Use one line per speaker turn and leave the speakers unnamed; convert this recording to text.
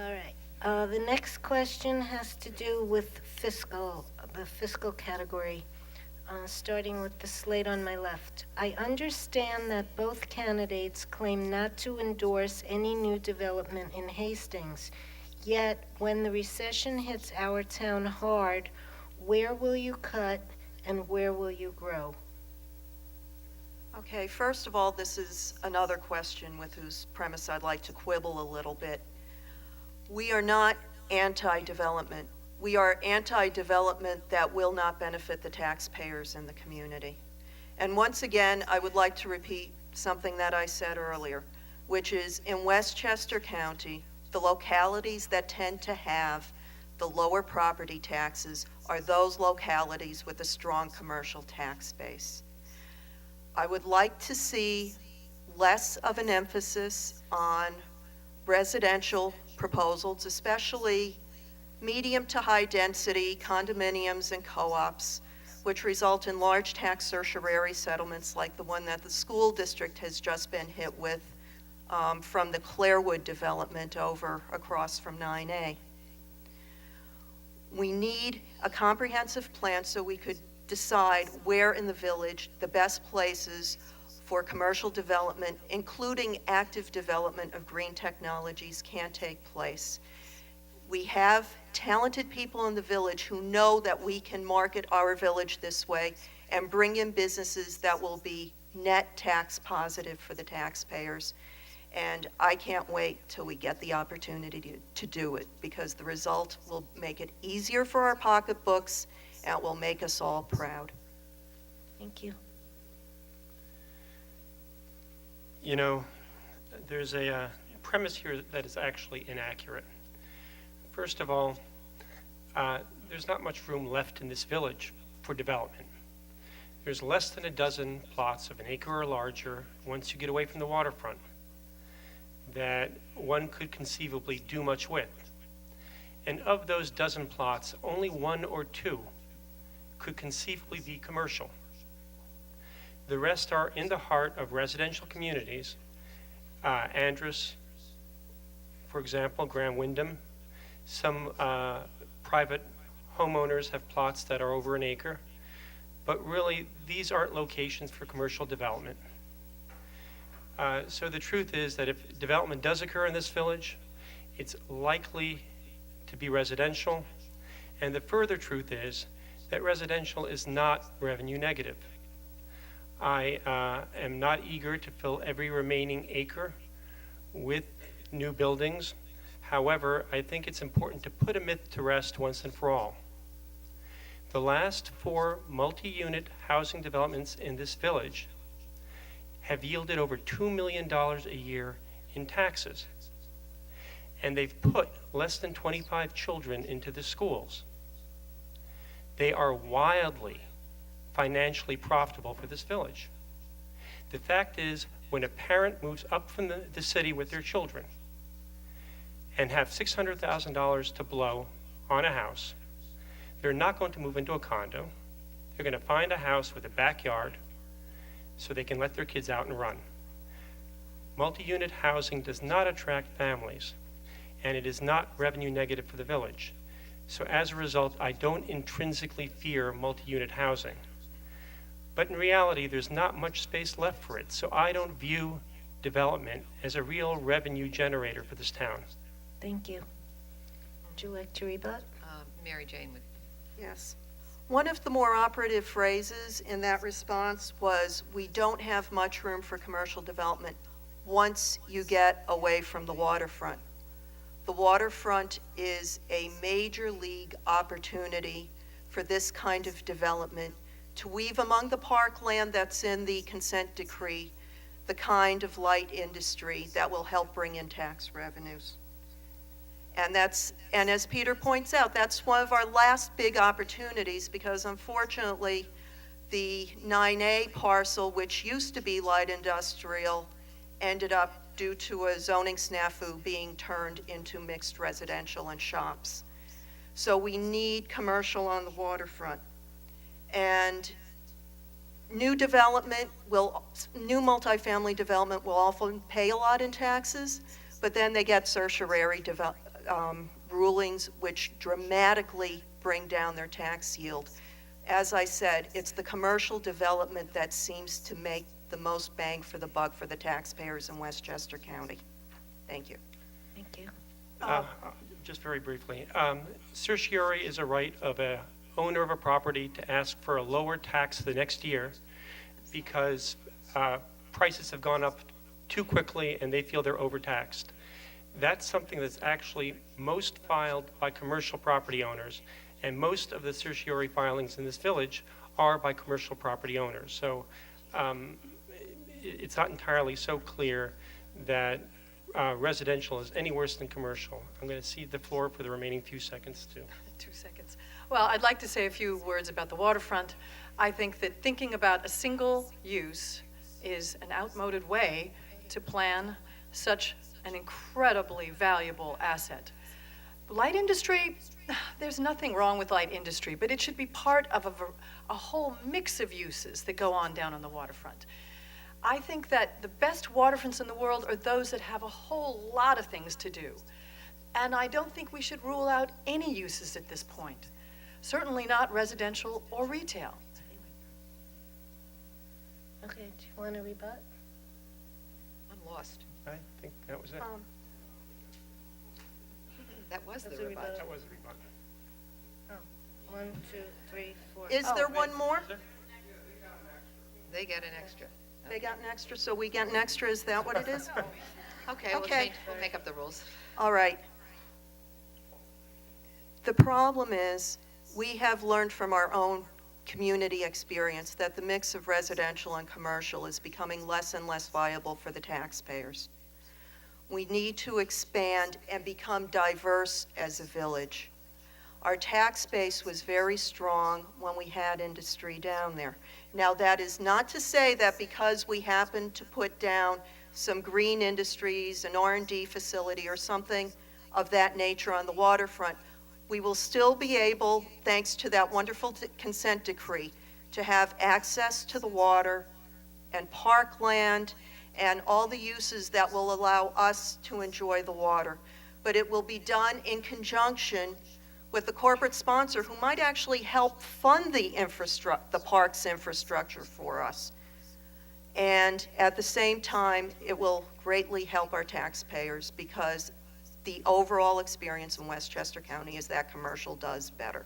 All right. The next question has to do with the fiscal category, starting with the slate on my left. I understand that both candidates claim not to endorse any new development in Hastings. Yet, when the recession hits our town hard, where will you cut and where will you grow?
Okay, first of all, this is another question with whose premise I'd like to quibble a little bit. We are not anti-development. We are anti-development that will not benefit the taxpayers in the community. And once again, I would like to repeat something that I said earlier, which is in Westchester County, the localities that tend to have the lower property taxes are those localities with a strong commercial tax base. I would like to see less of an emphasis on residential proposals, especially medium to high density condominiums and co-ops, which result in large tax certiorari settlements like the one that the school district has just been hit with from the Clarewood development over across from 9A. We need a comprehensive plan so we could decide where in the village the best places for commercial development, including active development of green technologies, can take place. We have talented people in the village who know that we can market our village this way and bring in businesses that will be net tax positive for the taxpayers. And I can't wait till we get the opportunity to do it, because the result will make it easier for our pocketbooks and it will make us all proud.
Thank you.
You know, there's a premise here that is actually inaccurate. First of all, there's not much room left in this village for development. There's less than a dozen plots of an acre or larger once you get away from the waterfront that one could conceivably do much with. And of those dozen plots, only one or two could conceivably be commercial. The rest are in the heart of residential communities. Andrus, for example, Graham Wyndham. Some private homeowners have plots that are over an acre. But really, these aren't locations for commercial development. So the truth is that if development does occur in this village, it's likely to be residential. And the further truth is that residential is not revenue negative. I am not eager to fill every remaining acre with new buildings. However, I think it's important to put a myth to rest once and for all. The last 4 multi-unit housing developments in this village have yielded over $2 million a year in taxes. And they've put less than 25 children into the schools. They are wildly financially profitable for this village. The fact is, when a parent moves up from the city with their children and have $600,000 to blow on a house, they're not going to move into a condo. They're going to find a house with a backyard so they can let their kids out and run. Multi-unit housing does not attract families, and it is not revenue negative for the village. So as a result, I don't intrinsically fear multi-unit housing. But in reality, there's not much space left for it, so I don't view development as a real revenue generator for this town.
Thank you. Would you like to rebut?
Mary Jane would.
Yes. One of the more operative phrases in that response was, we don't have much room for commercial development once you get away from the waterfront. The waterfront is a major league opportunity for this kind of development to weave among the parkland that's in the consent decree the kind of light industry that will help bring in tax revenues. And as Peter points out, that's one of our last big opportunities, because unfortunately the 9A parcel, which used to be light industrial, ended up, due to a zoning snafu, being turned into mixed residential and shops. So we need commercial on the waterfront. And new multifamily development will often pay a lot in taxes, but then they get certiorari rulings which dramatically bring down their tax yield. As I said, it's the commercial development that seems to make the most bang for the buck for the taxpayers in Westchester County. Thank you.
Thank you.
Just very briefly, certiorari is a right of a owner of a property to ask for a lower tax the next year because prices have gone up too quickly and they feel they're overtaxed. That's something that's actually most filed by commercial property owners, and most of the certiorari filings in this village are by commercial property owners. So it's not entirely so clear that residential is any worse than commercial. I'm going to cede the floor for the remaining few seconds to
2 seconds. Well, I'd like to say a few words about the waterfront. I think that thinking about a single use is an outmoded way to plan such an incredibly valuable asset. Light industry, there's nothing wrong with light industry, but it should be part of a whole mix of uses that go on down on the waterfront. I think that the best waterfronts in the world are those that have a whole lot of things to do. And I don't think we should rule out any uses at this point. Certainly not residential or retail.
Okay, do you want to rebut?
I'm lost.
I think that was it.
That was
That's
the
a
rebut.
rebut.
That was the rebuttal.
Oh, 1, 2, 3, 4.
Is there one more?
They get an extra.
They got an extra, so we get an extra, is that what it is?
Okay,
Okay.
we'll make up the rules.
All right. The problem is, we have learned from our own community experience that the mix of residential and commercial is becoming less and less viable for the taxpayers. We need to expand and become diverse as a village. Our tax base was very strong when we had industry down there. Now, that is not to say that because we happened to put down some green industries, an R&D facility, or something of that nature on the waterfront, we will still be able, thanks to that wonderful consent decree, to have access to the water and parkland and all the uses that will allow us to enjoy the water. But it will be done in conjunction with the corporate sponsor who might actually help fund the park's infrastructure for us. And at the same time, it will greatly help our taxpayers because the overall experience in Westchester County is that commercial does better.